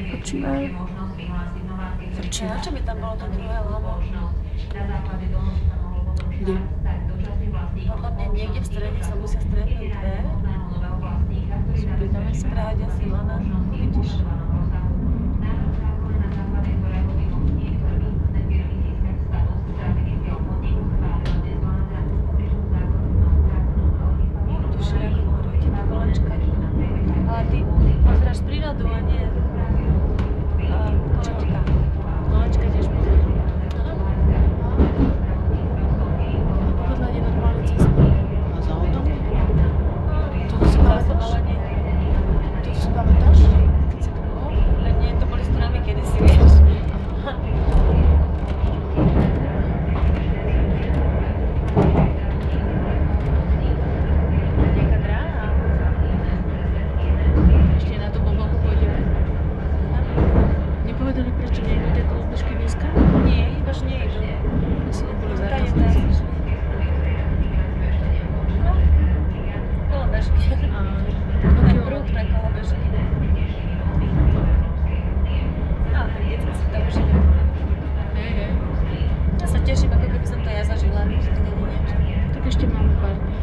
Počívaj. A čo by tam bolo to druhé lamo? Kde? Podľa mňa niekde v strede sa musia stretnúť dve. Tam je spráť asi lana. Vidíš? Ale ty pozeráš prírodu a nie kolečka. Kolečka tiež pozerám. Podľa nie normálne cesty. A za autom? To si pamätáš? To si pamätáš? Keď si to bolo? Ale nie, to boli strany kedysi, vieš. Nejaká dráha. Ešte na tú Bobalku pôjdeme? Nepovedali, prečo nejdu tie kolobežky dneska? Nie, ibaž nejdu. My si neboli Tady, zákazníci. No, kolobežky. Ten prúh pre kolobežky. No, tak detská si to užili. Hej, hej. Ja sa teším, ako keby som to ja zažila, že to nie je niečo. Tak ešte máme pár dní.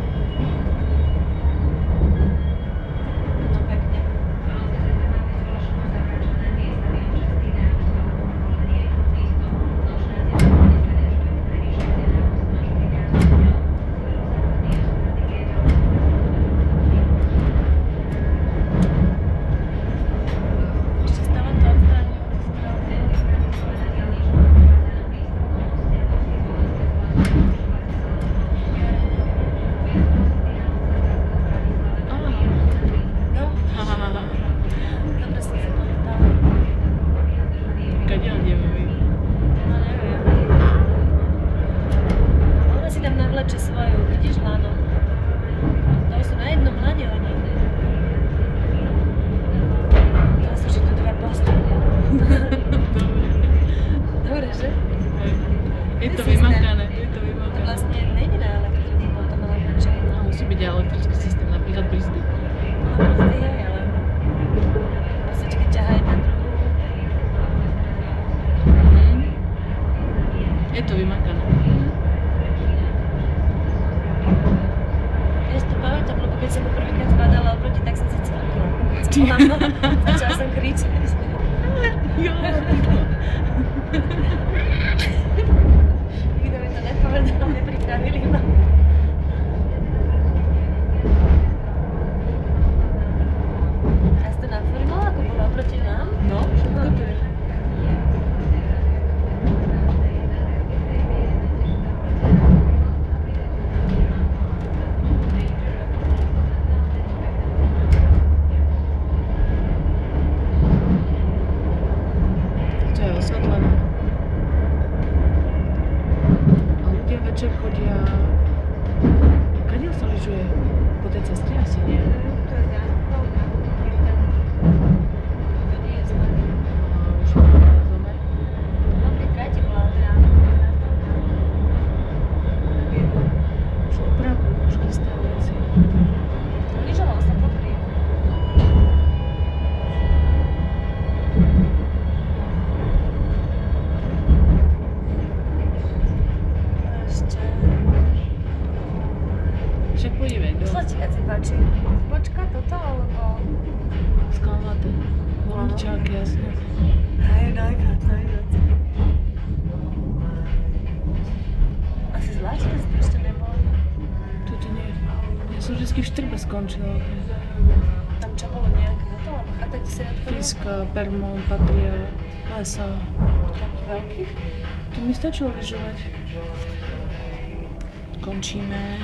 No pekne. Ešte stále to odstrániť. No, dobre som si pamätala. Kadiaľ ideme my? No neviem. Ona si tam navleče svoju, vidíš lano? To sú na jednom lane oni. Teraz sú tu dve posty. Dobre, že? Je to vymakané, je to To vymakané. vlastne nejde na elektriku, potom ale čo? No, musí byť elektrický systém, napríklad brzdy. No, brzdy hej, ale pasačky ťahá jedna druhú. Je to vymakané. Ja si to pamätám, lebo keď som mu prvýkrát spadala oproti, tak som sa celkla. Začala som kričať. Nikto mi to nepovedal, nepripravili ma. A si to nafurmovala, ako bola oproti nám? No, všetko to je. To je osvetlené. A ľudia večer chodia... Kadiaľ sa lyžuje? Po tej ceste asi nie. To je zástavka. To nie je zlé. A už na zome. No, keď Kati bola teda Už opravujú, už chystajú veci. lyžovalo sa po chvíli. Ešte... Však pôjdeme do Čo ti viac páči? Počka toto, alebo... skalnaté. Volničáky, jasne. Hej, najviac. Asi zvláštne, že to ešte nebolo. Tuto nie. Ja som vždycky v Štrbe skončila. Tam čo bolo nejaké toto, alebo chata ti sa otvorila? Fiska, Permon, Patria, Lesa. Taký veľký? Tu mi stačilo lyžovať. Končíme.